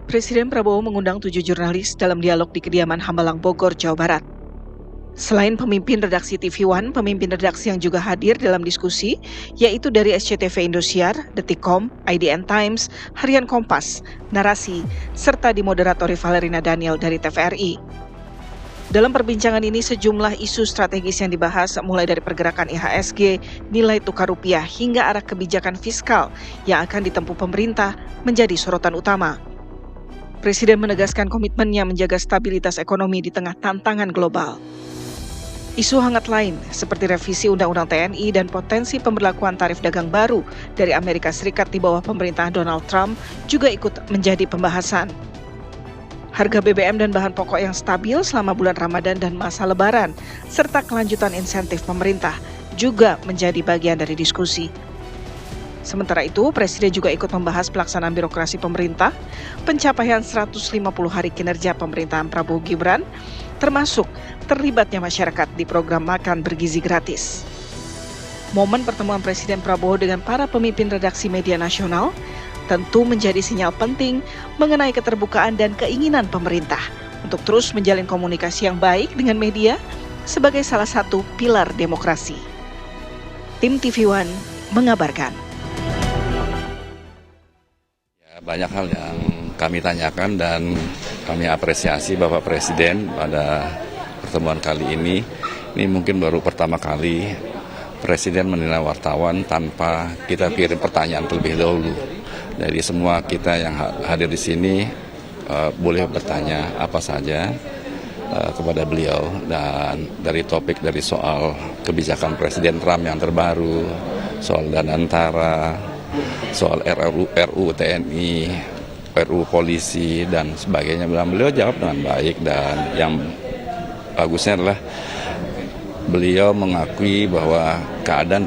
Presiden Prabowo mengundang 7 jurnalis dalam dialog di kediaman Hambalang Bogor, Jawa Barat. Selain pemimpin redaksi TV One, pemimpin redaksi yang juga hadir dalam diskusi, yaitu dari SCTV Indosiar, Detikcom, IDN Times, Harian Kompas, Narasi, serta dimoderatori Valerina Daniel dari TVRI. Dalam perbincangan ini sejumlah isu strategis yang dibahas mulai dari pergerakan IHSG, nilai tukar rupiah hingga arah kebijakan fiskal yang akan ditempuh pemerintah menjadi sorotan utama. Presiden menegaskan komitmennya menjaga stabilitas ekonomi di tengah tantangan global. Isu hangat lain seperti revisi Undang-Undang TNI dan potensi pemberlakuan tarif dagang baru dari Amerika Serikat di bawah pemerintahan Donald Trump juga ikut menjadi pembahasan. Harga BBM dan bahan pokok yang stabil selama bulan Ramadan dan masa Lebaran, serta kelanjutan insentif pemerintah juga menjadi bagian dari diskusi. Sementara itu, Presiden juga ikut membahas pelaksanaan birokrasi pemerintah, pencapaian 150 hari kinerja pemerintahan Prabowo Gibran, termasuk terlibatnya masyarakat di program makan bergizi gratis. Momen pertemuan Presiden Prabowo dengan para pemimpin redaksi media nasional tentu menjadi sinyal penting mengenai keterbukaan dan keinginan pemerintah untuk terus menjalin komunikasi yang baik dengan media sebagai salah satu pilar demokrasi. Tim TV One mengabarkan. Banyak hal yang kami tanyakan dan kami apresiasi Bapak Presiden pada pertemuan kali ini. Ini mungkin baru pertama kali Presiden menilai wartawan tanpa kita kirim pertanyaan terlebih dahulu. Dari semua kita yang hadir di sini boleh bertanya apa saja kepada beliau, dan dari topik dari soal kebijakan Presiden Trump yang terbaru, soal Danantara, soal RUU TNI, RUU polisi dan sebagainya. Beliau jawab dengan baik, dan yang bagusnya adalah beliau mengakui bahwa keadaan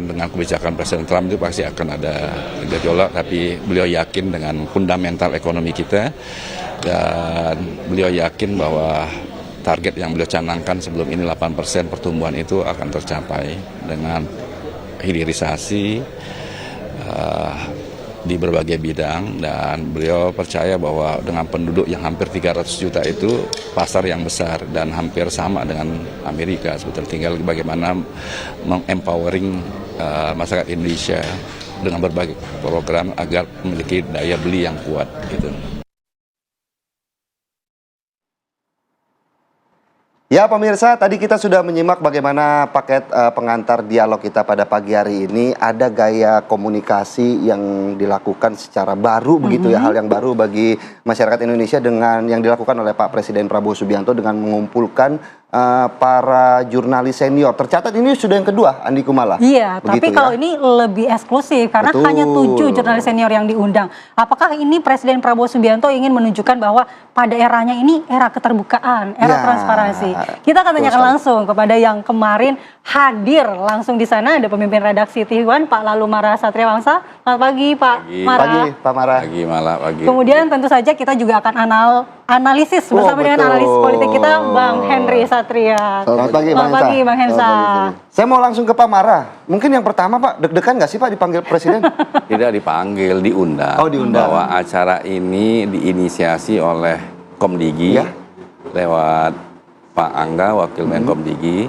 dengan kebijakan Presiden Trump itu pasti akan ada gejolak, tapi beliau yakin dengan fundamental ekonomi kita, dan beliau yakin bahwa target yang beliau canangkan sebelum ini 8% pertumbuhan itu akan tercapai dengan hilirisasi di berbagai bidang, dan beliau percaya bahwa dengan penduduk yang hampir 300 juta itu pasar yang besar dan hampir sama dengan Amerika. Sebetulnya tinggal bagaimana mengempowering masyarakat Indonesia dengan berbagai program agar memiliki daya beli yang kuat gitu. Ya pemirsa, tadi kita sudah menyimak bagaimana paket pengantar dialog kita pada pagi hari ini. Ada gaya komunikasi yang dilakukan secara baru begitu ya, hal yang baru bagi masyarakat Indonesia dengan yang dilakukan oleh Pak Presiden Prabowo Subianto dengan mengumpulkan para jurnalis senior. Tercatat ini sudah yang kedua, Andi Kumala. Iya, begitu tapi kalau ini lebih eksklusif karena hanya 7 jurnalis senior yang diundang. Apakah ini Presiden Prabowo Subianto ingin menunjukkan bahwa pada eranya ini era keterbukaan, era transparansi? Kita akan tanyakan langsung kepada yang kemarin hadir langsung di sana, ada pemimpin redaksi TV One, Pak Lalu Mara Satria Wangsa. Selamat pagi, Pak Mara. Pagi, Pak Mara. Pagi, malam, pagi. Kemudian tentu saja kita juga akan analisis bersama dengan analis politik kita, Bang Henry Satria. Selamat pagi, Bang Hensa. Saya mau langsung ke Pak Mara. Mungkin yang pertama, Pak, deg-degan nggak sih Pak dipanggil Presiden? Tidak dipanggil, diundang. Oh, diundang. Bahwa acara ini diinisiasi oleh Komdigi lewat Pak Angga, Wakil Menkomdigi,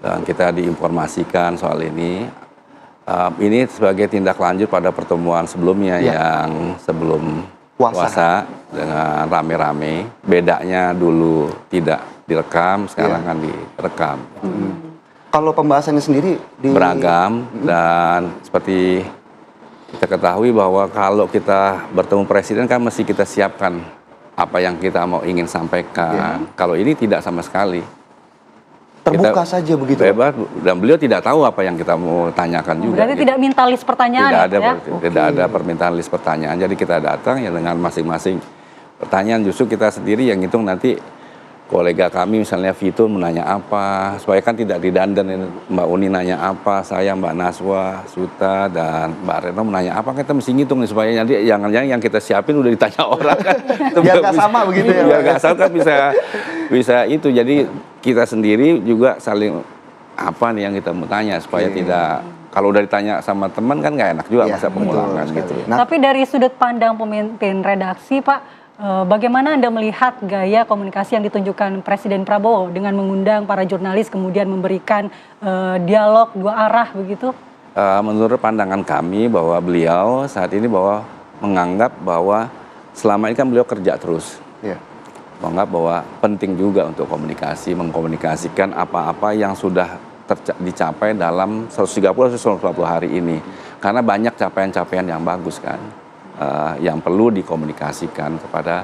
dan kita diinformasikan soal ini. Ini sebagai tindak lanjut pada pertemuan sebelumnya yang sebelum puasa dengan rame-rame. Bedanya dulu tidak direkam, sekarang kan direkam. Kalau pembahasannya sendiri beragam, dan seperti kita ketahui bahwa kalau kita bertemu Presiden kan mesti kita siapkan apa yang kita ingin sampaikan. Kalau ini tidak sama sekali. Terbuka saja begitu. Bebas, dan beliau tidak tahu apa yang kita mau tanyakan juga. Berarti tidak minta list pertanyaan tidak ada permintaan list pertanyaan. Jadi kita datang ya dengan masing-masing pertanyaan. Justru kita sendiri yang ngitung nanti kolega kami misalnya Vito menanya apa, supaya kan tidak didandan. Mbak Uni nanya apa, saya Mbak Naswa, Suta, dan Mbak Retno menanya apa, kita mesti ngitung nih supaya nanti jangan-jangan yang kita siapin udah ditanya orang kan. Biar nggak sama begitu ya. Biar nggak sama kan bisa itu. Jadi kita sendiri juga saling apa nih yang kita mau tanya supaya tidak kalau udah ditanya sama teman kan nggak enak juga Iya, masa pengulangan betul gitu. sekali. Nah, Tapi dari sudut pandang pemimpin redaksi, Pak, bagaimana Anda melihat gaya komunikasi yang ditunjukkan Presiden Prabowo dengan mengundang para jurnalis kemudian memberikan dialog dua arah begitu? Menurut pandangan kami bahwa beliau saat ini bahwa menganggap bahwa selama ini kan beliau kerja terus. iya. Menganggap bahwa penting juga untuk komunikasi, mengkomunikasikan apa-apa yang sudah dicapai dalam 130-140 hari ini. Karena banyak capaian-capaian yang bagus kan, yang perlu dikomunikasikan kepada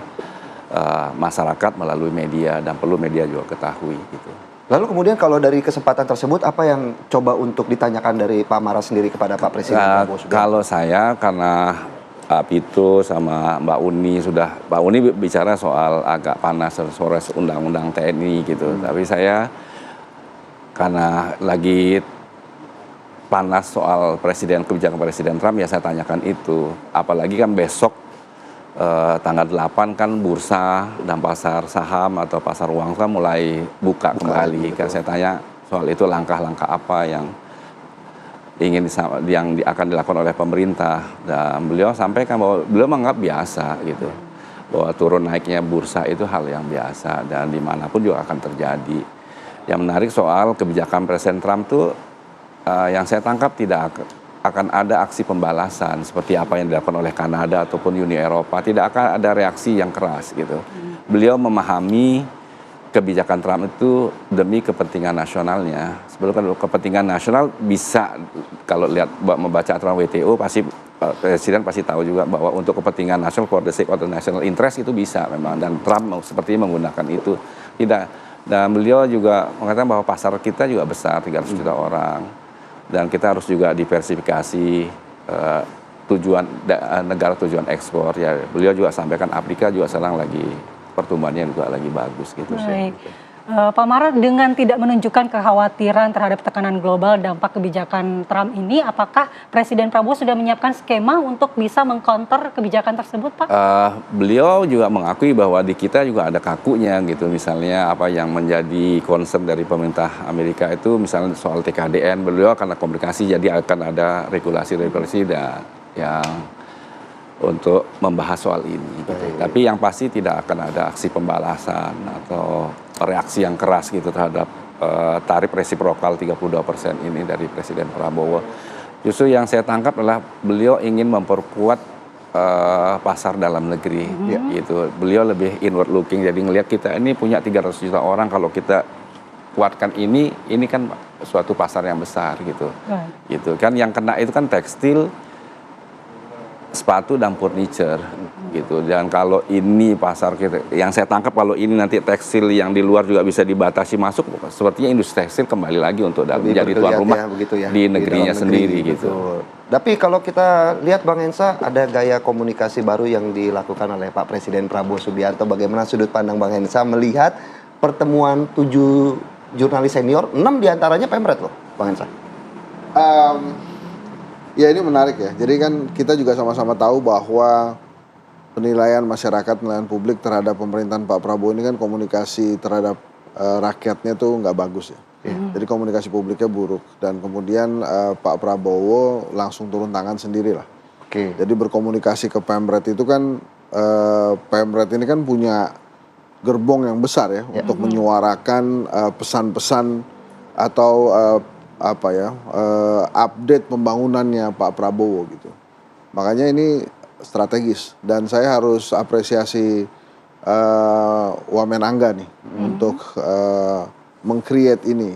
masyarakat melalui media dan perlu media juga ketahui gitu. Lalu kemudian kalau dari kesempatan tersebut apa yang coba untuk ditanyakan dari Pak Mara sendiri kepada Pak Presiden Prabowo Subianto? Kalau saya karena Pito sama Mbak Uni bicara soal agak panas soal undang-undang TNI gitu. Tapi saya karena lagi panas soal kebijakan Presiden Trump ya saya tanyakan itu. Apalagi kan besok tanggal 8 kan bursa dan pasar saham atau pasar uang kan mulai buka kembali. Kan saya tanya soal itu langkah-langkah apa yang akan dilakukan oleh pemerintah, dan beliau sampaikan bahwa beliau menganggap biasa gitu, bahwa turun naiknya bursa itu hal yang biasa dan dimanapun juga akan terjadi. Yang menarik soal kebijakan Presiden Trump tuh yang saya tangkap tidak akan ada aksi pembalasan seperti apa yang dilakukan oleh Kanada ataupun Uni Eropa, tidak akan ada reaksi yang keras gitu. Beliau memahami kebijakan Trump itu demi kepentingan nasionalnya. Sebelum kepentingan nasional bisa, kalau membaca aturan WTO pasti Presiden pasti tahu juga bahwa untuk kepentingan nasional, for the sake of the national interest itu bisa memang, dan Trump sepertinya menggunakan itu. Dan beliau juga mengatakan bahwa pasar kita juga besar, 300 juta orang, dan kita harus juga diversifikasi negara tujuan ekspor. Ya, beliau juga sampaikan Afrika juga sekarang lagi pertumbuhannya juga lagi bagus gitu. Baik. Pak Mara, dengan tidak menunjukkan kekhawatiran terhadap tekanan global dampak kebijakan Trump ini, apakah Presiden Prabowo sudah menyiapkan skema untuk bisa mengcounter kebijakan tersebut, Pak? Beliau juga mengakui bahwa di kita juga ada kakunya gitu. Misalnya apa yang menjadi concern dari pemerintah Amerika itu misalnya soal TKDN, beliau akan komunikasi, jadi akan ada regulasi-regulasi yang untuk membahas soal ini. Gitu. Tapi yang pasti tidak akan ada aksi pembalasan atau reaksi yang keras gitu terhadap tarif resiprokal 32% ini dari Presiden Prabowo. Justru yang saya tangkap adalah beliau ingin memperkuat pasar dalam negeri. Gitu. Beliau lebih inward looking, jadi ngelihat kita ini punya 300 juta orang, kalau kita kuatkan ini kan suatu pasar yang besar gitu. Gitu kan, yang kena itu kan tekstil, sepatu dan furniture gitu. Dan kalau ini pasar kita, yang saya tangkap kalau ini nanti tekstil yang di luar juga bisa dibatasi masuk, sepertinya industri tekstil kembali lagi untuk menjadi tuan rumah di negerinya sendiri gitu. Tapi kalau kita lihat Bang Hensa, ada gaya komunikasi baru yang dilakukan oleh Pak Presiden Prabowo Subianto. Bagaimana sudut pandang Bang Hensa melihat pertemuan 7 jurnalis senior, 6 diantaranya Pemret loh, Bang Hensa? Ya, ini menarik ya. Jadi kan kita juga sama-sama tahu bahwa penilaian masyarakat, penilaian publik terhadap pemerintahan Pak Prabowo ini kan komunikasi terhadap rakyatnya tuh nggak bagus ya. Jadi komunikasi publiknya buruk, dan kemudian Pak Prabowo langsung turun tangan sendiri lah. Jadi berkomunikasi ke Pemret itu kan, Pemret ini kan punya gerbong yang besar ya, untuk menyuarakan pesan-pesan atau update pembangunannya Pak Prabowo gitu. Makanya ini strategis, dan saya harus apresiasi Wamen Angga nih untuk meng-create ini.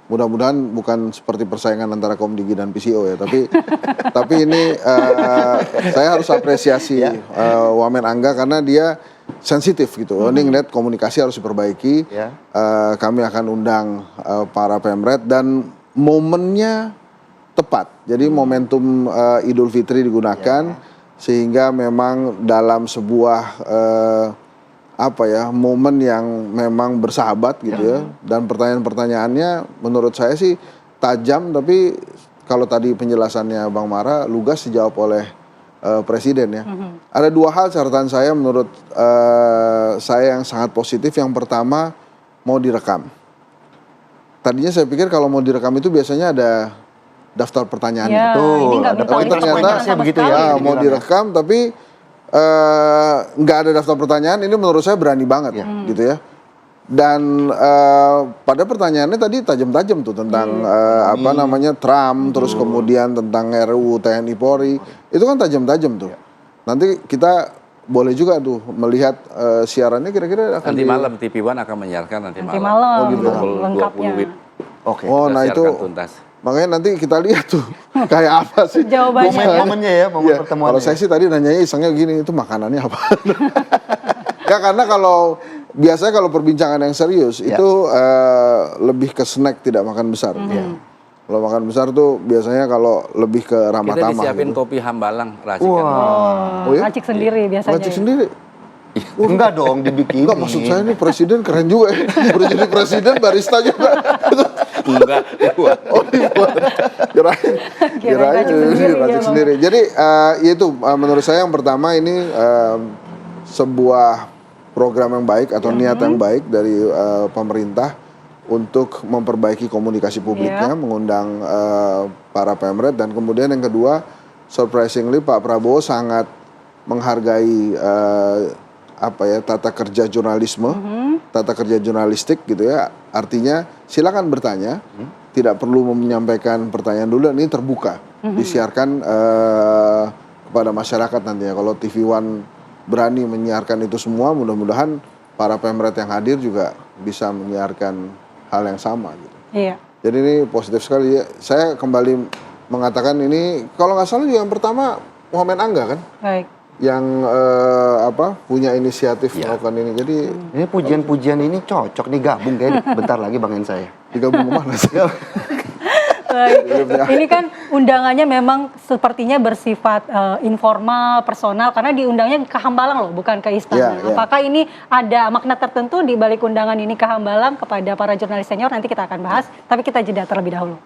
Mudah-mudahan bukan seperti persaingan antara Komdigi dan PCO ya, tapi ini saya harus apresiasi Wamen Angga karena dia sensitif gitu. Ini ngeliat komunikasi harus diperbaiki. Kami akan undang para Pemret, dan momennya tepat. Jadi momentum Idul Fitri digunakan sehingga memang dalam sebuah momen yang memang bersahabat gitu ya. Dan pertanyaan-pertanyaannya menurut saya sih tajam, tapi kalau tadi penjelasannya Bang Mara lugas dijawab oleh Presiden ya. Ada 2 hal catatan saya menurut saya yang sangat positif. Yang pertama, mau direkam. Tadinya saya pikir kalau mau direkam itu biasanya ada daftar pertanyaan. Ya, Betul, ini nggak ada minta poin ternyata pertanyaan sama begitu sekali. ya. mau direkam tapi nggak ada daftar pertanyaan, ini menurut saya berani banget gitu ya. Dan pada pertanyaannya tadi tajam-tajam tuh tentang apa namanya Trump, terus kemudian tentang RUU TNI Polri, itu kan tajam-tajam tuh. Nanti kita boleh juga tuh melihat siarannya kira-kira akan Nanti malam TV One akan menyiarkan nanti Nanti malam. malam, Oh, gitu. Pukul lengkapnya. 20 WIB. Oke. Oh, Kita nah itu siarkan tuntas. makanya nanti kita lihat tuh kayak apa sih Jawabannya. Momennya ya, momen Iya, pertemuan. kalau saya sih tadi nanyanya isengnya gini, itu makanannya apa? Nggak, karena kalau biasanya kalau perbincangan yang serius Ya. itu lebih ke snack, tidak makan besar. Kalau makan besar tuh biasanya kalau lebih ke ramah Kita tamah. disiapin Gitu. kopi hambalang racikan. Oh ya? Racik sendiri biasanya. Racik sendiri. Enggak dong, dibikin. Enggak, maksud saya ini presiden keren juga ya. Udah jadi presiden barista juga. Enggak. Oh, dibuat. Kirain racik sendiri, racik ya, sendiri. Jadi itu menurut saya yang pertama ini sebuah program yang baik atau niat yang baik dari pemerintah untuk memperbaiki komunikasi publiknya, mengundang para pemret, dan kemudian yang kedua, surprisingly Pak Prabowo sangat menghargai tata kerja jurnalisme, tata kerja jurnalistik gitu ya. Artinya silakan bertanya, tidak perlu menyampaikan pertanyaan dulu, ini terbuka, disiarkan kepada masyarakat nantinya. Kalau TV One berani menyiarkan itu semua, mudah-mudahan para pemret yang hadir juga bisa menyiarkan hal yang sama gitu. Iya. Jadi ini positif sekali ya. Saya kembali mengatakan ini, kalau nggak salah juga yang pertama Muhammad Angga kan, Baik. yang punya inisiatif melakukan ini. Jadi Ini pujian-pujian ini cocok nih gabung kayak bentar lagi Bang saya. digabung kemana sih? Baik. Ini kan undangannya memang sepertinya bersifat informal, personal, karena diundangnya ke Hambalang loh, bukan ke istana. Iya. Apakah ini ada makna tertentu di balik undangan ini ke Hambalang kepada para jurnalis senior? Nanti kita akan bahas, tapi kita jeda terlebih dahulu.